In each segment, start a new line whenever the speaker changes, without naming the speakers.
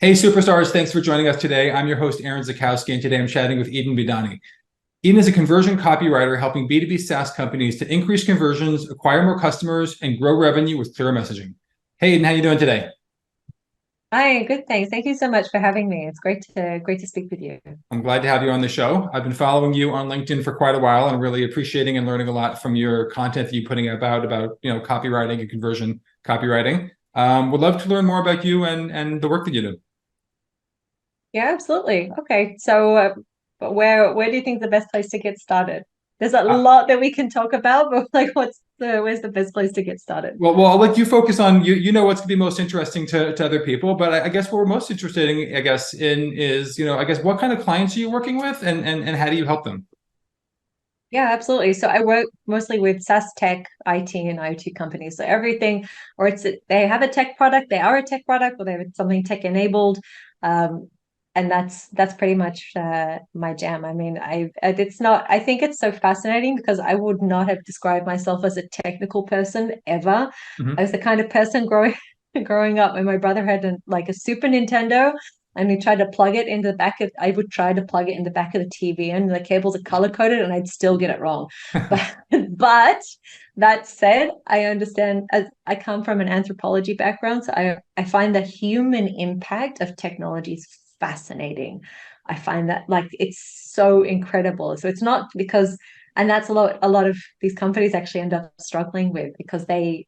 Hey, superstars, thanks for joining us today. I'm your host, Aaron Zakowski, and today I'm chatting with Eden Bidani. Eden is a conversion copywriter helping B2B SaaS companies to increase conversions, acquire more customers, and grow revenue with clear messaging. Hey, Eden, how you doing today?
Hi, good, thanks. Thank you so much for having me. It's great to speak with you.
I'm glad to have you on the show. I've been following you on LinkedIn for quite a while and really appreciating and learning a lot from your content that you're putting about copywriting and conversion copywriting. Would love to learn more about you and the work that you do.
Yeah, absolutely. Okay, so but where do you think the best place to get started? There's a
Uh,
lot that we can talk about, but like, where's the best place to get started?
Well, I'll let you focus on you. You know what's going to be most interesting to other people, but I guess what we're most interested in, I guess, in is I guess what kind of clients are you working with, and how do you help them?
Yeah, absolutely. So I work mostly with SaaS tech, IT, and IoT companies. So everything, or they have a tech product, they are a tech product, or they have something tech enabled. Um, and that's pretty much my jam. I mean, it's not. I think it's so fascinating because I would not have described myself as a technical person ever. I
Hmm.
was the kind of person growing up, and my brother had like a Super Nintendo, and we tried to plug it into the back of, I would try to plug it in the back of the TV, and the cables are color coded and I'd still get it wrong. But but that said, I understand, as I come from an anthropology background, so I find the human impact of technology is fascinating. I find that like it's so incredible. So it's not because, and that's a lot of these companies actually end up struggling with because they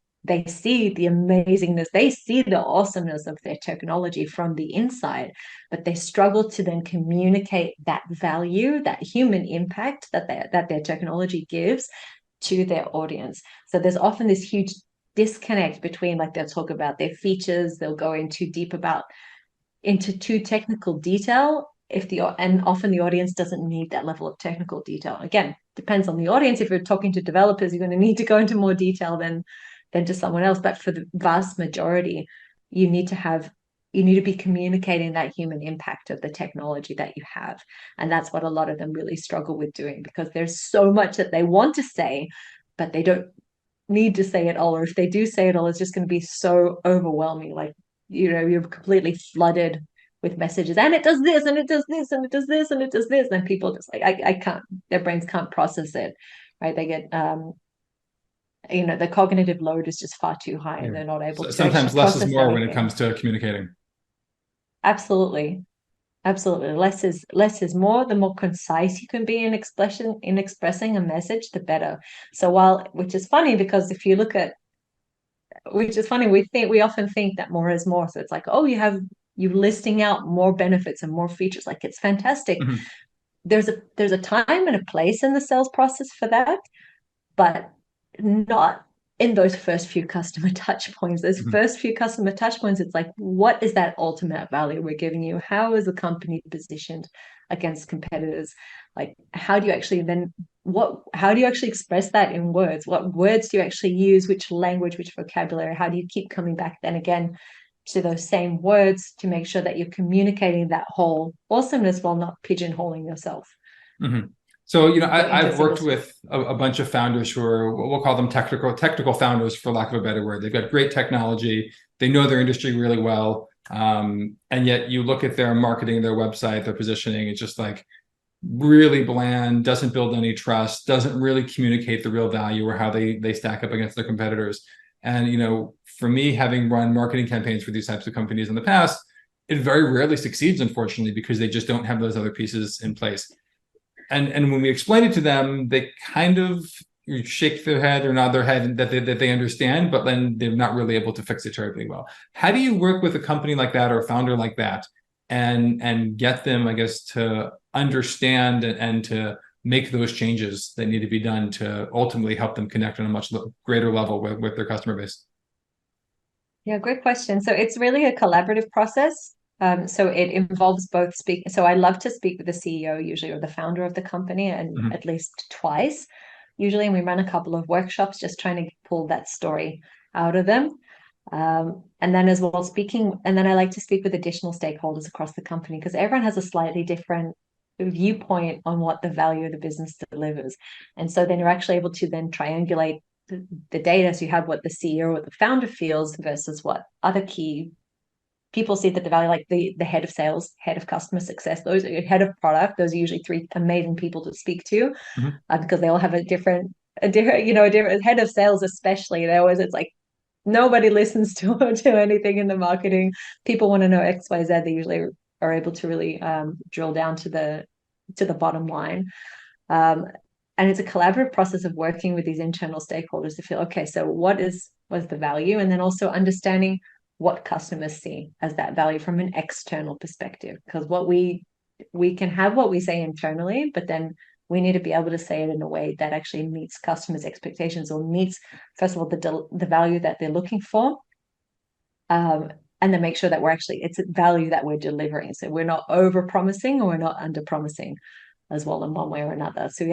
see the amazingness, they see the awesomeness of their technology from the inside, but they struggle to then communicate that value, that human impact that their technology gives to their audience. So there's often this huge disconnect between, like, they'll talk about their features, they'll go into too technical detail, and often the audience doesn't need that level of technical detail. Again, depends on the audience. If you're talking to developers, you're going to need to go into more detail than to someone else. But for the vast majority, you need to have you need to be communicating that human impact of the technology that you have. And that's what a lot of them really struggle with doing, because there's so much that they want to say, but they don't need to say it all. Or if they do say it all, it's just going to be so overwhelming. Like, you're completely flooded with messages, and it does this, and it does this, and it does this, and it does this. And people just like, I can't, their brains can't process it, right? They get, the cognitive load is just far too high,
Yeah.
and they're not able
So
to actually
sometimes less is
process
more when it
everything.
comes to communicating.
Absolutely. Absolutely. Less is more. The more concise you can be in expressing a message, the better. So which is funny, because if you look at, which is funny, we often think that more is more. So it's like, oh, you listing out more benefits and more features. Like, it's fantastic.
Mhm.
There's a time and a place in the sales process for that, but not in those first few customer touch points. Those
Mhm.
first few customer touch points, it's like, what is that ultimate value we're giving you? How is the company positioned against competitors? Like, how do you actually express that in words? What words do you actually use? Which language, which vocabulary? How do you keep coming back then again to those same words to make sure that you're communicating that whole awesomeness while not pigeonholing yourself
Mhm. So,
into a
I've
single
worked
stream?
with a bunch of founders who are, we'll call them technical founders, for lack of a better word. They've got great technology. They know their industry really well. And yet you look at their marketing, their website, their positioning, it's just like really bland, doesn't build any trust, doesn't really communicate the real value or how they stack up against their competitors. And, for me, having run marketing campaigns for these types of companies in the past, it very rarely succeeds, unfortunately, because they just don't have those other pieces in place. And when we explain it to them, they kind of shake their head or nod their head that they understand, but then they're not really able to fix it terribly well. How do you work with a company like that or a founder like that, and get them, I guess, to understand and to make those changes that need to be done to ultimately help them connect on a much greater level with their customer base?
Yeah, great question. So it's really a collaborative process. So it involves both speak. So I love to speak with the CEO usually, or the founder of the company, and
Mhm.
at least twice usually. And we run a couple of workshops just trying to pull that story out of them. And then as well speaking, and then I like to speak with additional stakeholders across the company, because everyone has a slightly different viewpoint on what the value of the business delivers. And so then you're actually able to then triangulate the data. So you have what the CEO or the founder feels versus what other key people see that the value, like the head of sales, head of customer success, those head of product, those are usually three amazing people to speak to, because they all have a different, a different head of sales, especially. They always, it's like nobody listens to anything in the marketing. People want to know X, Y, Z. They usually are able to really drill down to the bottom line. And it's a collaborative process of working with these internal stakeholders to feel, okay, so what's the value? And then also understanding what customers see as that value from an external perspective. Because what we can have what we say internally, but then we need to be able to say it in a way that actually meets customers' expectations, or meets, first of all, the value that they're looking for. And then make sure that it's a value that we're delivering. So we're not over promising or we're not under promising as well in one way or another. So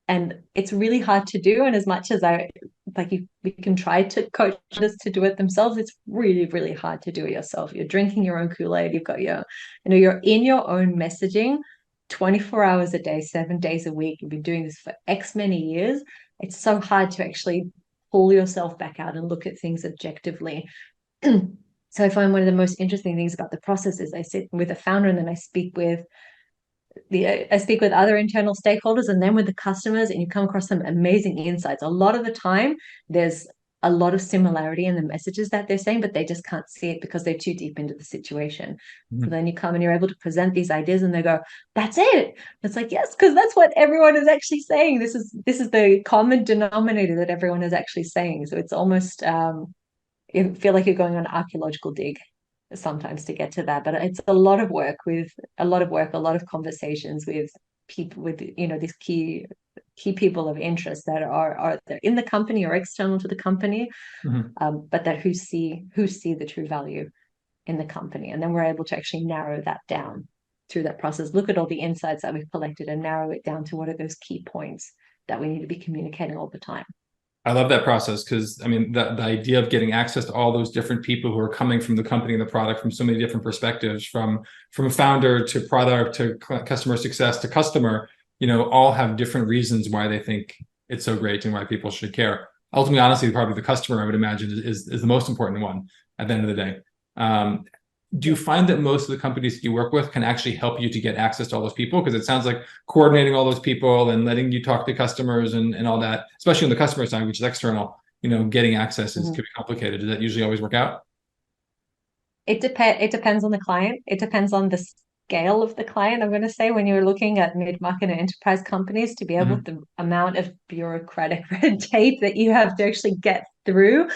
and it's really hard to do. And as much as we can try to coach others to do it themselves, it's really, really hard to do it yourself. You're drinking your own Kool-Aid. You've got you're in your own messaging 24 hours a day, 7 days a week. You've been doing this for X many years. It's so hard to actually pull yourself back out and look at things objectively. So I find one of the most interesting things about the process is I sit with a founder, and then I speak with other internal stakeholders, and then with the customers, and you come across some amazing insights. A lot of the time, there's a lot of similarity in the messages that they're saying, but they just can't see it because they're too deep into the situation. So then you come and you're able to present these ideas, and they go, "That's it." It's like, yes, because that's what everyone is actually saying. This is the common denominator that everyone is actually saying. So it's almost you feel like you're going on an archaeological dig sometimes to get to that, but it's a lot of work, a lot of conversations with people, with these key people of interest that are in the company or external to the company, but that who see the true value in the company. And then we're able to actually narrow that down through that process, look at all the insights that we've collected and narrow it down to what are those key points that we need to be communicating all the time.
I love that process, because I mean, the idea of getting access to all those different people who are coming from the company and the product from so many different perspectives, from founder to product to customer success to customer, all have different reasons why they think it's so great and why people should care. Ultimately, honestly, probably the customer, I would imagine, is the most important one at the end of the day. Do you find that most of the companies that you work with can actually help you to get access to all those people? Because it sounds like coordinating all those people and letting you talk to customers and all that, especially on the customer side, which is external, getting access could be complicated. Does that usually always work out?
It depends on the client. It depends on the scale of the client. I'm going to say, when you're looking at mid-market and enterprise companies, to be able the amount of bureaucratic red tape that you have to actually get through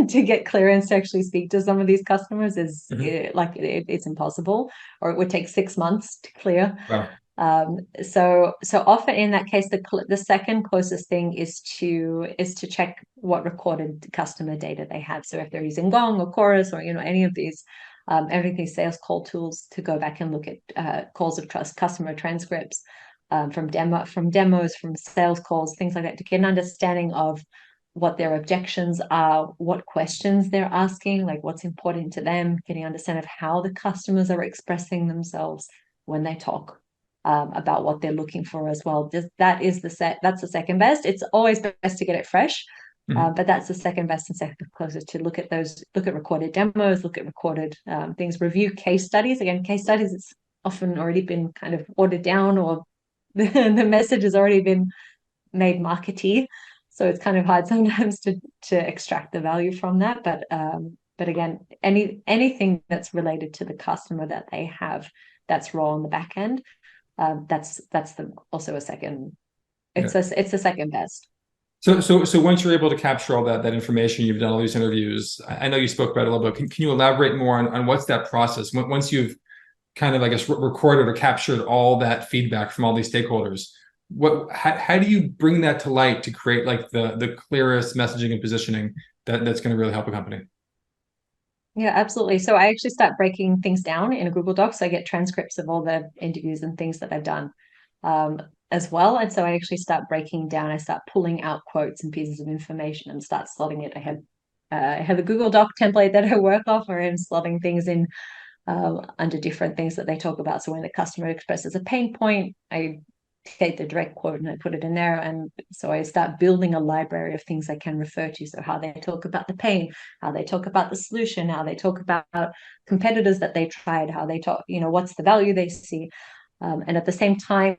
to get clearance to actually speak to some of these customers is it's impossible, or it would take 6 months to clear.
Wow.
So often in that case, the second closest thing is to check what recorded customer data they have. So if they're using Gong or Chorus or any of these sales call tools, to go back and look at calls of trust, customer transcripts from demos, from sales calls, things like that, to get an understanding of what their objections are, what questions they're asking, like what's important to them, getting an understanding of how the customers are expressing themselves when they talk about what they're looking for as well. That's the second best. It's always best to get it fresh, but that's the second best and second closest, to look at recorded demos, look at recorded things, review case studies. Again, case studies, it's often already been kind of watered down, or the message has already been made markety. So it's kind of hard sometimes to extract the value from that. But again, anything that's related to the customer that they have, that's raw on the back end, that's also a second. It's the second best.
So once you're able to capture all that information, you've done all these interviews. I know you spoke about it a little bit. Can you elaborate more on what's that process? Once you've kind of, I guess, recorded or captured all that feedback from all these stakeholders, how do you bring that to light to create like the clearest messaging and positioning that's going to really help a company?
Yeah, absolutely. So I actually start breaking things down in a Google Doc. So I get transcripts of all the interviews and things that I've done as well. And so I actually start breaking down. I start pulling out quotes and pieces of information and start slotting it. I have a Google Doc template that I work off, where I'm slotting things in under different things that they talk about. So when the customer expresses a pain point, I take the direct quote and I put it in there. And so I start building a library of things I can refer to. So how they talk about the pain, how they talk about the solution, how they talk about competitors that they tried, how they talk, what's the value they see. And at the same time,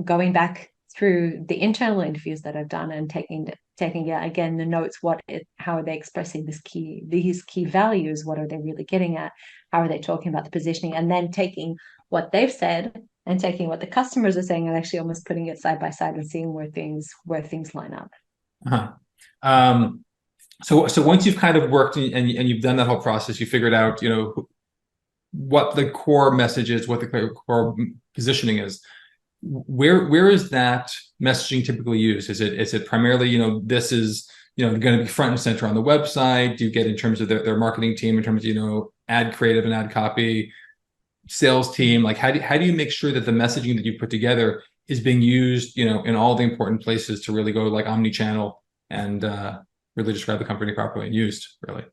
going back through the internal interviews that I've done and taking again the notes, how are they expressing these key values, what are they really getting at, how are they talking about the positioning, and then taking what they've said and taking what the customers are saying and actually almost putting it side by side and seeing where things line up.
Uh-huh. So once you've kind of worked and you've done that whole process, you figured out, what the core message is, what the core positioning is. Where is that messaging typically used? Is it primarily, this is, going to be front and center on the website? Do you get in terms of their marketing team, in terms of, ad creative and ad copy, sales team? Like, how do you make sure that the messaging that you put together is being used, in all the important places to really go like omni-channel and really describe the company properly and used, really?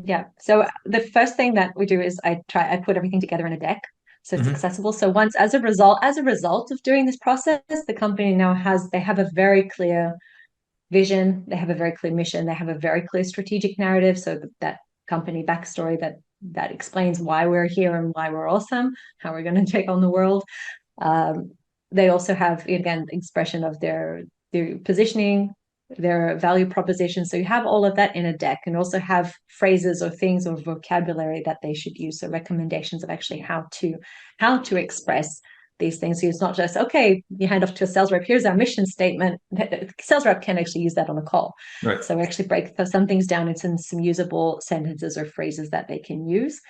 Yeah. So the first thing that we do is I put everything together in a deck so it's accessible. So as a result of doing this process, the company now they have a very clear vision, they have a very clear mission, they have a very clear strategic narrative. So that company backstory that explains why we're here and why we're awesome, how we're going to take on the world. They also have, again, expression of their positioning, their value proposition. So you have all of that in a deck, and also have phrases or things or vocabulary that they should use. So recommendations of actually how to express these things. So it's not just, okay, you hand off to a sales rep, here's our mission statement. The sales rep can actually use that on a call.
Right.
So we actually break some things down into some usable sentences or phrases that they can use,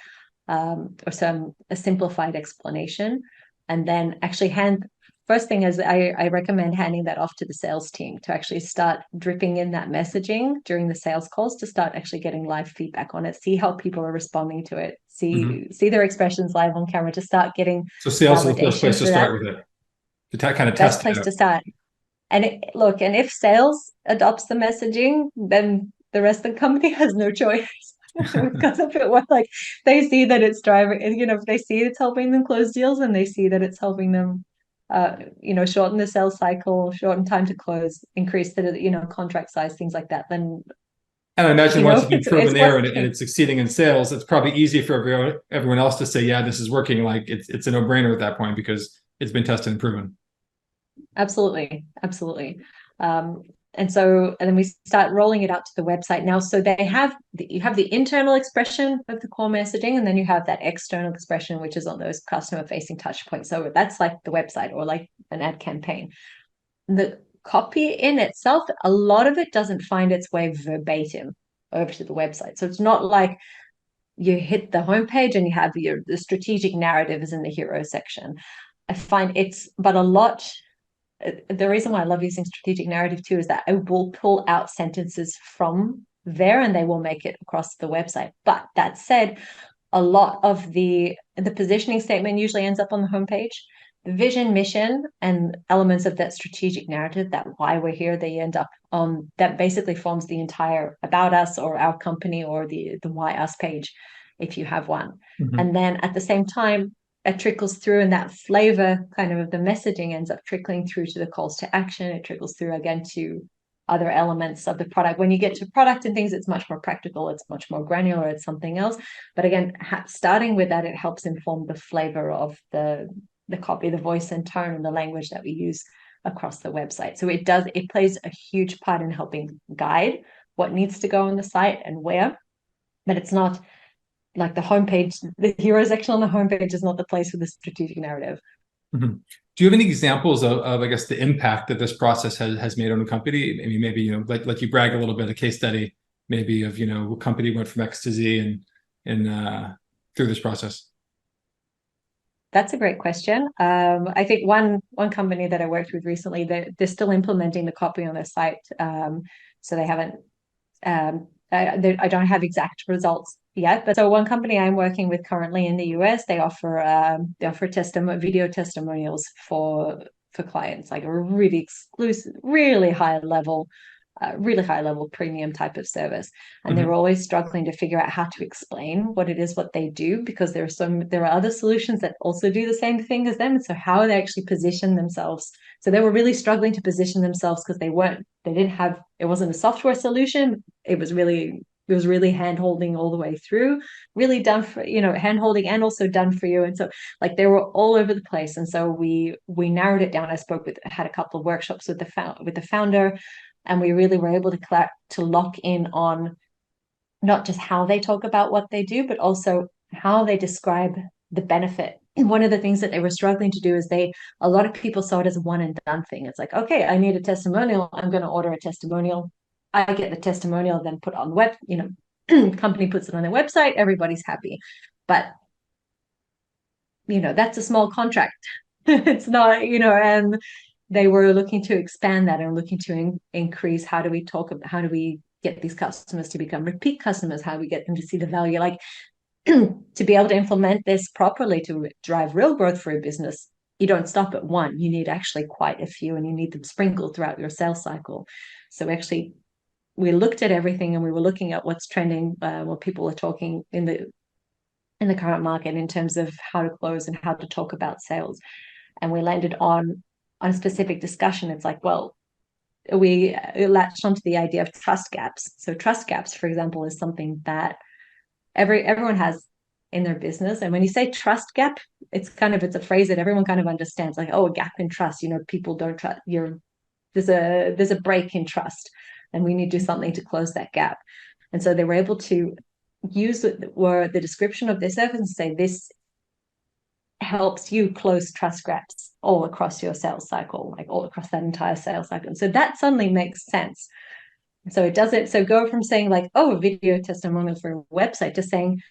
or a simplified explanation. And then actually first thing is I recommend handing that off to the sales team to actually start dripping in that messaging during the sales calls, to start actually getting live feedback on it, see how people are responding to it, see their expressions live on camera, to start getting
so sales is the first place to start with it, to kind of test
best place to start. And and if sales adopts the messaging, then the rest of the company has no choice. Because if it was like they see that it's driving, if they see it's helping them close deals, and they see that it's helping them shorten the sales cycle, shorten time to close, increase the contract size, things like that, then
and I imagine once you've proven there and
working.
it's succeeding in sales, it's probably easy for everyone else to say, yeah, this is working. Like it's a no-brainer at that point because it's been tested and proven.
Absolutely. And then we start rolling it out to the website now. So you have the internal expression of the core messaging, and then you have that external expression, which is on those customer facing touch points. So that's like the website or like an ad campaign. The copy in itself, a lot of it doesn't find its way verbatim over to the website. So it's not like you hit the homepage and you have the strategic narrative is in the hero section. I find the reason why I love using strategic narrative too is that I will pull out sentences from there and they will make it across the website. But that said, a lot of the positioning statement usually ends up on the homepage. The vision, mission, and elements of that strategic narrative, that why we're here, they end up on that basically forms the entire about us or our company or the why us page, if you have one. And then at the same time, it trickles through, and that flavor kind of the messaging ends up trickling through to the calls to action. It trickles through again to other elements of the product. When you get to product and things, it's much more practical, it's much more granular, it's something else. But again, starting with that, it helps inform the flavor of the copy, the voice and tone and the language that we use across the website. So it plays a huge part in helping guide what needs to go on the site and where, but it's not like the homepage, the hero section on the homepage is not the place for the strategic narrative.
Do you have any examples of I guess, the impact that this process has made on a company? I mean, maybe, like you brag a little bit, a case study, maybe of, a company went from X to Z and through this process.
That's a great question. I think one company that I worked with recently, they're still implementing the copy on their site. So they haven't, I don't have exact results yet, but so one company I'm working with currently in the US, they offer video testimonials for clients, like a really exclusive, really high level really high level premium type of service, and they
Mhm.
were always struggling to figure out how to explain what it is what they do, because there are other solutions that also do the same thing as them. And so how they actually position themselves, so they were really struggling to position themselves because they didn't have, it wasn't a software solution. It was really hand holding all the way through, really done for, hand holding and also done for you. And so like they were all over the place. And so we narrowed it down. Had a couple of workshops with the founder, and we really were able to lock in on not just how they talk about what they do, but also how they describe the benefit. One of the things that they were struggling to do is a lot of people saw it as a one and done thing. It's like, okay, I need a testimonial. I'm going to order a testimonial. I get the testimonial, then put on the web, company puts it on their website, everybody's happy. But, that's a small contract. It's not, and they were looking to expand that and looking to increase, how do we get these customers to become repeat customers? How do we get them to see the value? Like, to be able to implement this properly to drive real growth for a business, you don't stop at one. You need actually quite a few, and you need them sprinkled throughout your sales cycle. So actually, we looked at everything, and we were looking at what's trending, what people are talking in the current market in terms of how to close and how to talk about sales. And we landed on a specific discussion. It's like, well, we latched onto the idea of trust gaps. So trust gaps, for example, is something that everyone has in their business. And when you say trust gap, it's a phrase that everyone kind of understands, like, oh, a gap in trust, people don't trust there's a break in trust, and we need to do something to close that gap. And so they were able to use the description of their service and say, this helps you close trust gaps all across your sales cycle, like all across that entire sales cycle. And so that suddenly makes sense. So it doesn't, so go from saying like, oh, a video testimonial for a website, to saying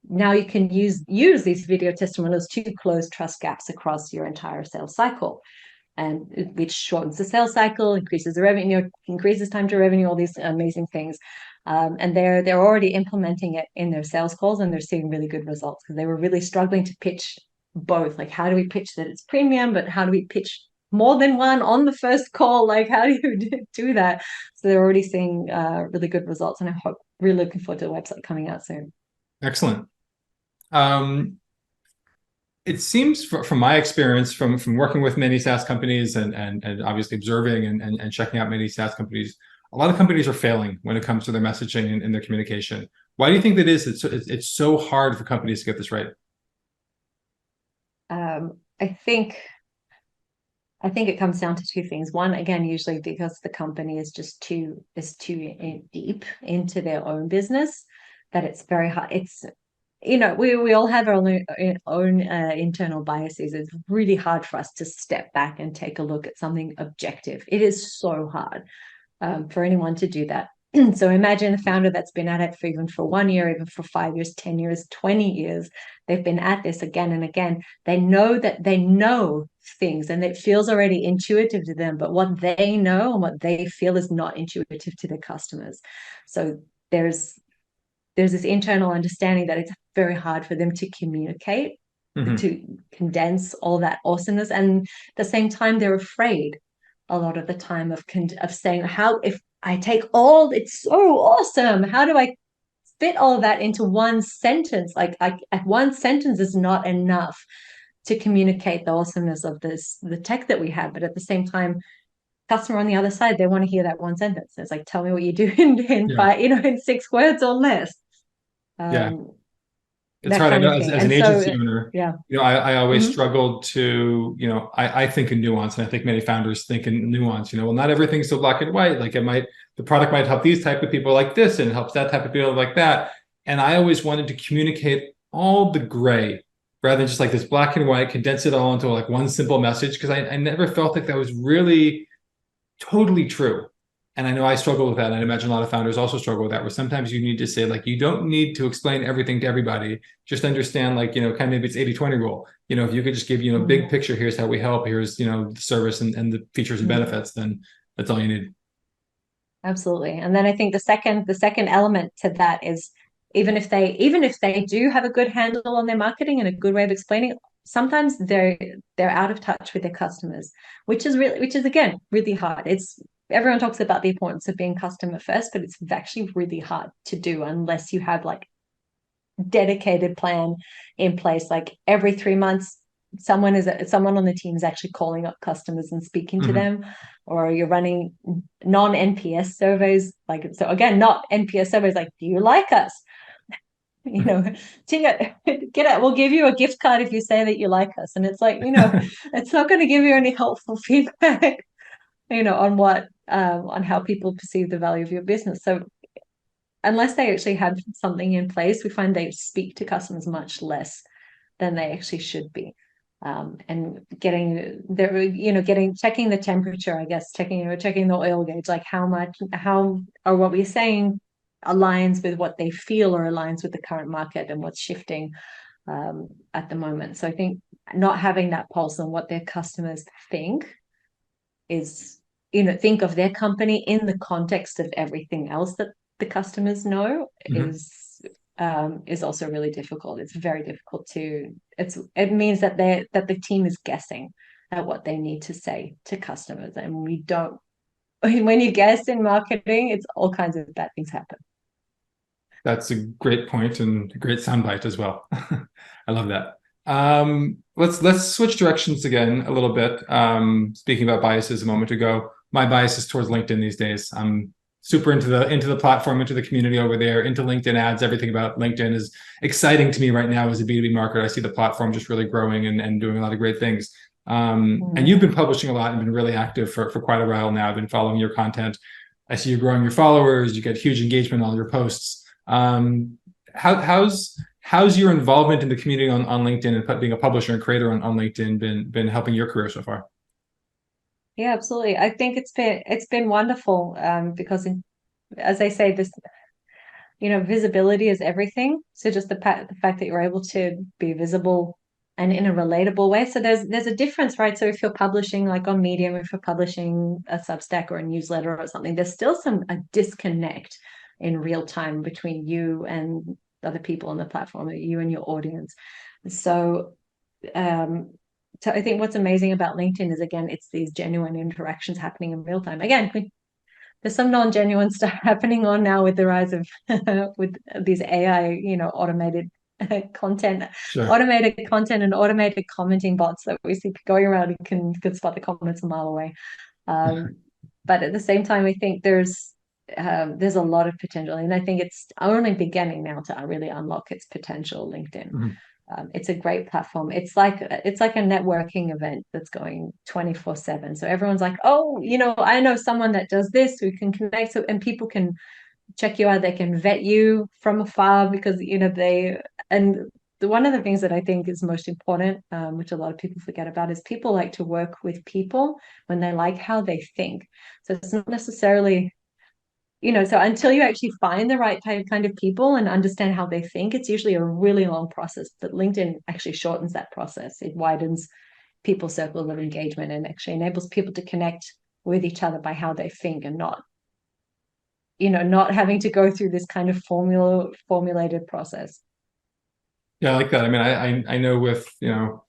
now you can use these video testimonials to close trust gaps across your entire sales cycle, and which shortens the sales cycle, increases the revenue, increases time to revenue, all these amazing things. And they're already implementing it in their sales calls, and they're seeing really good results, because they were really struggling to pitch both. Like, how do we pitch that it's premium, but how do we pitch more than one on the first call? Like, how do you do that? So they're already seeing really good results, and really looking forward to the website coming out soon.
Excellent. It seems from my experience from working with many SaaS companies and obviously observing and checking out many SaaS companies, a lot of companies are failing when it comes to their messaging and their communication. Why do you think that is? It's so hard for companies to get this right.
I think it comes down to two things. One, again, usually because the company is just too deep into their own business, that it's very hard. It's, we all have our own internal biases. It's really hard for us to step back and take a look at something objective. It is so hard for anyone to do that. So imagine a founder that's been at it for 1 year, even for 5 years, 10 years, 20 years. They've been at this again and again. They know things, and it feels already intuitive to them, but what they know and what they feel is not intuitive to their customers. So there's this internal understanding that it's very hard for them to communicate, to condense all that awesomeness. And at the same time, they're afraid a lot of the time of saying, how, if I take all, it's so awesome, how do I fit all of that into one sentence? Like, one sentence is not enough to communicate the awesomeness of the tech that we have. But at the same time, customer on the other side, they want to hear that one sentence. It's like, tell me what you do in 6 words or less.
Yeah. It's
That
hard. I
kind
know
of
as,
thing.
as an
And
agency
so,
owner,
yeah.
I always
Mhm.
struggled to, I think in nuance, and I think many founders think in nuance, well, not everything's so black and white. Like the product might help these type of people like this, and helps that type of people like that. And I always wanted to communicate all the gray rather than just like this black and white, condense it all into like one simple message. Because I never felt like that was really totally true. And I know I struggle with that. And I imagine a lot of founders also struggle with that, where sometimes you need to say, like, you don't need to explain everything to everybody. Just understand, like, kind of maybe it's 80-20 rule. If you could just give, big picture, here's how we help, here's, the service and the features and benefits, then that's all you need.
Absolutely. And then I think the second element to that is, even if they do have a good handle on their marketing and a good way of explaining it, sometimes they're out of touch with their customers, which is again really hard. everyone talks about the importance of being customer first, but it's actually really hard to do unless you have like dedicated plan in place. Like every 3 months, someone on the team is actually calling up customers and speaking to them, or you're running non-NPS surveys. Like, so again, not NPS surveys like, do you like us? You know, get it. We'll give you a gift card if you say that you like us. And it's like, you know, it's not going to give you any helpful feedback, you know, on how people perceive the value of your business. So unless they actually have something in place, we find they speak to customers much less than they actually should be. And checking the temperature, I guess, checking the oil gauge, like how or what we're saying aligns with what they feel or aligns with the current market and what's shifting at the moment. So I think not having that pulse on what their customers think is, you know, think of their company in the context of everything else that the customers know is also really difficult. It's very difficult it means that the team is guessing at what they need to say to customers. And when you guess in marketing, it's all kinds of bad things happen.
That's a great point and a great soundbite as well. I love that. Let's switch directions again a little bit. Speaking about biases a moment ago, my bias is towards LinkedIn these days. I'm super into the platform, into the community over there, into LinkedIn ads. Everything about LinkedIn is exciting to me right now as a B2B marketer. I see the platform just really growing and doing a lot of great things. And you've been publishing a lot and been really active for quite a while now. I've been following your content. I see you growing your followers. You get huge engagement on your posts. How's your involvement in the community on LinkedIn and being a publisher and creator on LinkedIn been helping your career so far?
Yeah, absolutely. I think it's been wonderful because as I say, this, you know, visibility is everything. So just the fact that you're able to be visible and in a relatable way. So there's a difference, right? So if you're publishing like on Medium, if you're publishing a Substack or a newsletter or something, there's still a disconnect in real time between you and other people on the platform, you and your audience. So I think what's amazing about LinkedIn is, again, it's these genuine interactions happening in real time. Again, there's some non-genuine stuff happening on now with the rise of with these AI, you know, automated content and automated commenting bots that we see going around. You can spot the comments a mile away. But at the same time, I think there's a lot of potential, and I think it's only beginning now to really unlock its potential. LinkedIn. It's a great platform. It's like a networking event that's going 24/7. So everyone's like, oh, you know, I know someone that does this. We can connect, and people can check you out. They can vet you from afar because, you know, one of the things that I think is most important, which a lot of people forget about, is people like to work with people when they like how they think. So it's not necessarily, you know, so until you actually find the right kind of people and understand how they think, it's usually a really long process. But LinkedIn actually shortens that process. It widens people's circle of engagement and actually enables people to connect with each other by how they think, and not, you know, not having to go through this kind of formulated process.
Yeah, I like that. I mean, I know with, you know,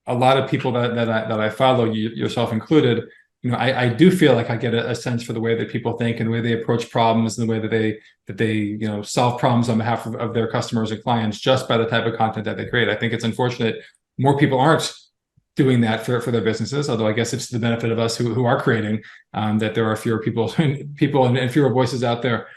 a lot of people that I follow, yourself included, you know, I do feel like I get a sense for the way that people think and the way they approach problems and the way that they you know, solve problems on behalf of their customers and clients just by the type of content that they create. I think it's unfortunate more people aren't doing that for their businesses, although I guess it's to the benefit of us who are creating, that there are fewer people and fewer voices out there.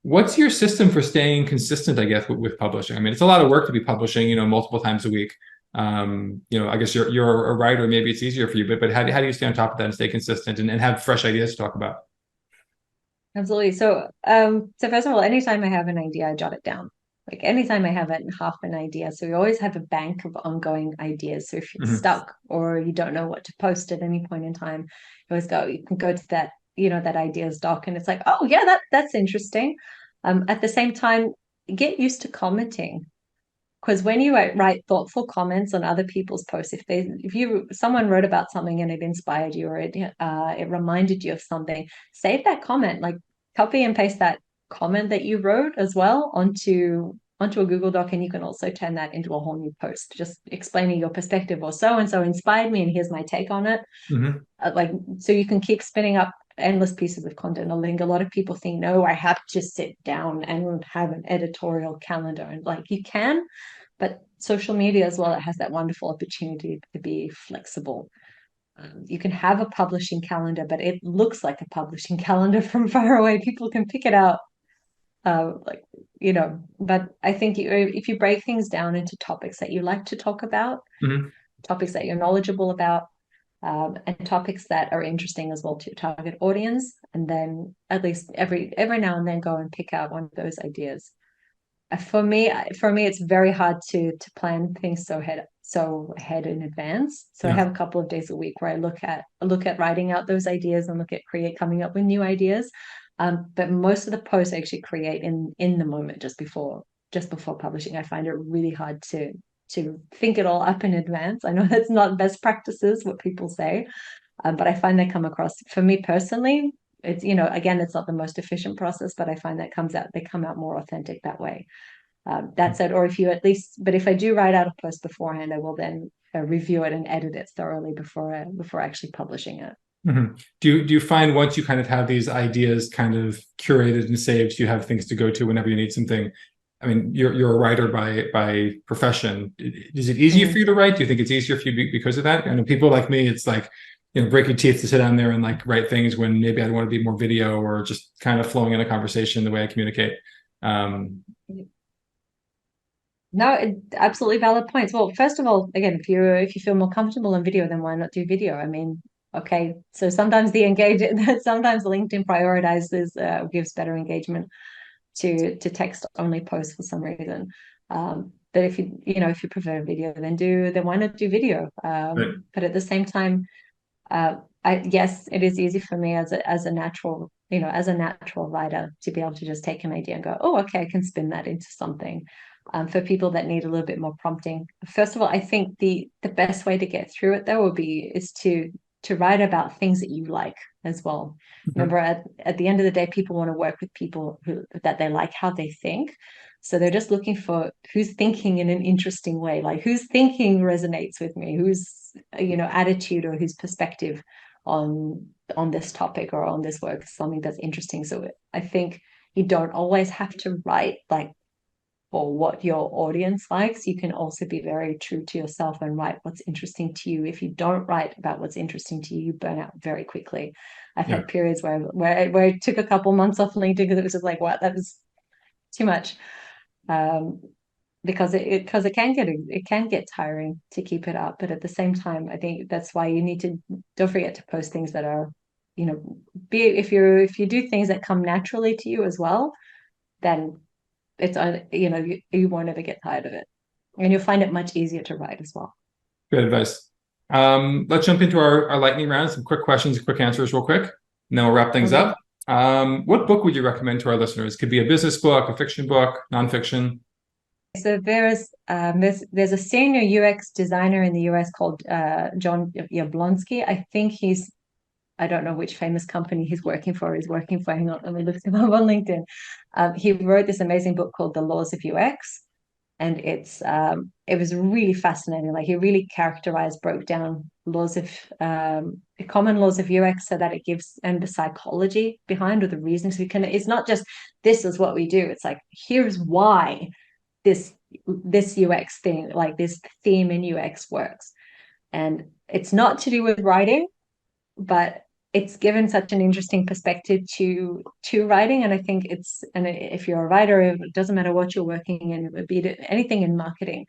What's your system for staying consistent, I guess, with publishing? I mean, it's a lot of work to be publishing, you know, multiple times a week. You know, I guess you're a writer, maybe it's easier for you, but how do you stay on top of that and stay consistent and have fresh ideas to talk about?
Absolutely. So first of all, anytime I have an idea, I jot it down. Like anytime I have half an idea. So we always have a bank of ongoing ideas. So if you're stuck or you don't know what to post at any point in time, you can go to that, you know, that ideas doc, and it's like, oh yeah, that's interesting. At the same time, get used to commenting. Because when you write thoughtful comments on other people's posts, someone wrote about something and it inspired you, or it reminded you of something, save that comment, like copy and paste that comment that you wrote as well onto onto a Google Doc, and you can also turn that into a whole new post, just explaining your perspective, or so and so inspired me and here's my take on it. Like, so you can keep spinning up endless pieces of content. I think a lot of people think, no, I have to sit down and have an editorial calendar, and like, you can, but social media as well, it has that wonderful opportunity to be flexible. You can have a publishing calendar, but it looks like a publishing calendar from far away. People can pick it out, like, but I think if you break things down into topics that you like to talk about, topics that you're knowledgeable about, and topics that are interesting as well to your target audience, and then at least every now and then go and pick out one of those ideas. For me, it's very hard to plan things so ahead in advance. So I have a couple of days a week where I look at writing out those ideas and look at coming up with new ideas. But most of the posts I actually create in the moment, just before publishing. I find it really hard to think it all up in advance. I know that's not best practices, what people say, but I find they come across, for me personally, it's, again, it's not the most efficient process, but I find that they come out more authentic that way. That said, or if I do write out a post beforehand, I will then review it and edit it thoroughly before actually publishing it.
Do you find once you kind of have these ideas kind of curated and saved, you have things to go to whenever you need something? I mean, you're a writer by profession. Is it easier for you to write? Do you think it's easier for you because of that? I know people like me, it's like, break your teeth to sit down there and like write things when maybe I'd want to be more video or just kind of flowing in a conversation the way I communicate.
No, absolutely valid points. Well, first of all, again, if you feel more comfortable in video, then why not do video? I mean, okay, so sometimes sometimes LinkedIn prioritizes gives better engagement to text only posts for some reason. But if you prefer video, then why not do video?
Right.
But at the same time, yes, it is easy for me as a natural writer to be able to just take an idea and go, oh, okay, I can spin that into something. For people that need a little bit more prompting, first of all, I think the best way to get through it though is to write about things that you like as well. Remember, at the end of the day, people want to work with people that they like how they think. So they're just looking for who's thinking in an interesting way, like whose thinking resonates with me, whose attitude or whose perspective on this topic or on this work is something that's interesting. So I think you don't always have to write like for what your audience likes. You can also be very true to yourself and write what's interesting to you. If you don't write about what's interesting to you, you burn out very quickly. I've had periods where I took a couple months off LinkedIn because it was just like, what, that was too much. Because it can get tiring to keep it up. But at the same time, I think that's why you need to, don't forget to post things that are, if you do things that come naturally to you as well, then it's you won't ever get tired of it, and you'll find it much easier to write as well.
Good advice. Let's jump into our lightning round. Some quick questions, quick answers real quick, and then we'll wrap things up. What book would you recommend to our listeners? Could be a business book, a fiction book, nonfiction.
So there's a senior UX designer in the US called John Yablonsky. I don't know which famous company he's working for. Hang on, let me look him up on LinkedIn. He wrote this amazing book called The Laws of UX, and it was really fascinating. Like, he really broke down common laws of UX, so that it gives, and the psychology behind, or the reasons it's not just this is what we do. It's like, here's why this UX thing, like this theme in UX works. And it's not to do with writing, but it's given such an interesting perspective to writing. And I think if you're a writer, it doesn't matter what you're working in, be it anything in marketing,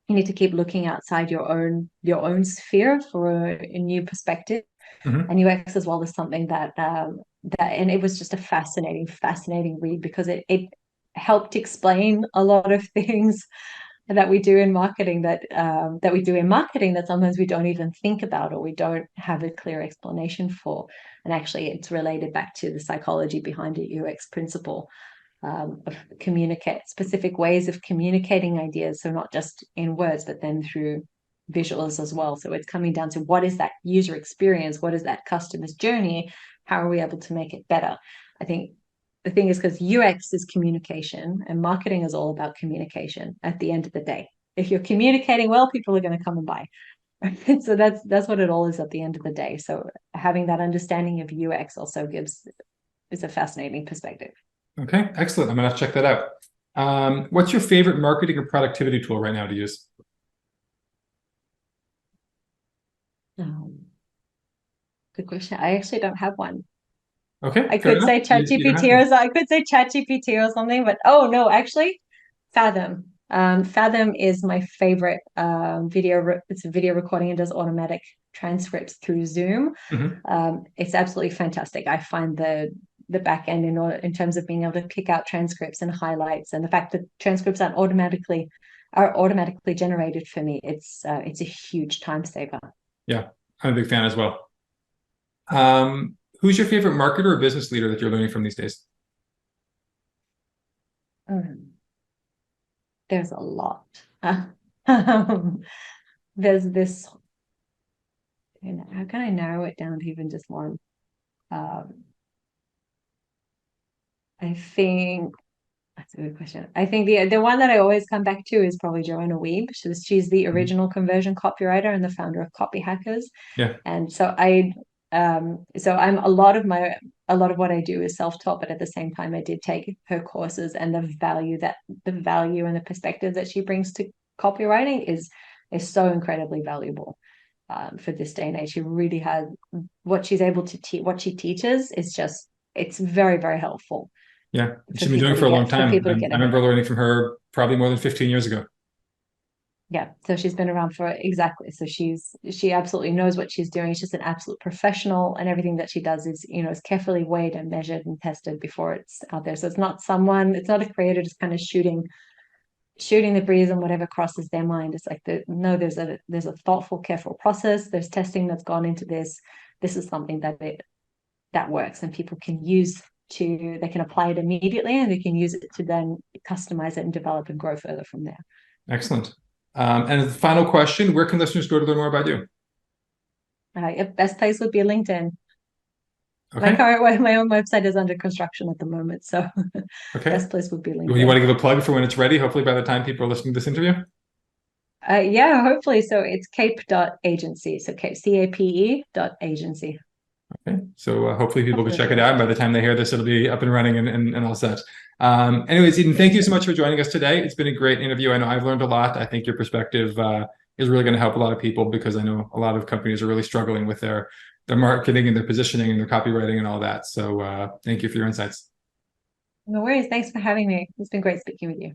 you need to keep looking outside your own sphere for a new perspective. And UX as well is something that and it was just a fascinating read, because it helped explain a lot of things that we do in marketing that sometimes we don't even think about, or we don't have a clear explanation for. And actually, it's related back to the psychology behind a UX principle of specific ways of communicating ideas. So not just in words, but then through visuals as well. So it's coming down to, what is that user experience? What is that customer's journey? How are we able to make it better? I think the thing is, because UX is communication and marketing is all about communication at the end of the day. If you're communicating well, people are going to come and buy. So that's what it all is at the end of the day. So having that understanding of UX also is a fascinating perspective.
Okay, excellent. I'm gonna have to check that out. What's your favorite marketing or productivity tool right now to use?
Good question. I actually don't have one.
Okay,
I
fair
could
enough.
say
You don't have
ChatGPT, or I could say ChatGPT or something, but oh no, actually, Fathom. Fathom is my favorite it's a video recording and does automatic transcripts through Zoom.
to.
It's absolutely fantastic. I find the back end in terms of being able to pick out transcripts and highlights, and the fact that transcripts are automatically generated for me. It's a huge time saver.
Yeah, I'm a big fan as well. Who's your favorite marketer or business leader that you're learning from these days?
There's a lot. There's this, how can I narrow it down to even just one? I think that's a good question. I think the one that I always come back to is probably Joanna Weeb. She's the original conversion copywriter and the founder of Copy Hackers.
Yeah.
And so I'm a lot of what I do is self-taught, but at the same time I did take her courses, and the value and the perspective that she brings to copywriting is so incredibly valuable for this day and age. She really has what she's able to teach. What she teaches is just, it's very, very helpful.
Yeah, she's been doing it for a long time. I remember learning from her probably more than 15 years ago.
Yeah, so she's been around for exactly. So she absolutely knows what she's doing. She's just an absolute professional, and everything that she does is, is carefully weighed and measured and tested before it's out there. So it's not a creator just kind of shooting the breeze and whatever crosses their mind. It's like there's a thoughtful, careful process. There's testing that's gone into this. This is something that works, and people can they can apply it immediately, and they can use it to then customize it and develop and grow further from there.
Excellent. And the final question, where can listeners go to learn more about you?
Best place would be LinkedIn.
Okay.
My own website is under construction at the moment, so
okay.
Best place would be LinkedIn.
Well, you want to give a plug for when it's ready, hopefully by the time people are listening to this interview?
Yeah, hopefully. So it's cape.agency. So CAPE.agency.
Okay, so hopefully people can check it out. And by the time they hear this, it'll be up and running and all set. Anyways, Eden, thank you so much for joining us today. It's been a great interview. I know I've learned a lot. I think your perspective is really going to help a lot of people, because I know a lot of companies are really struggling with their marketing and their positioning and their copywriting and all that. So thank you for your insights.
No worries. Thanks for having me. It's been great speaking with you.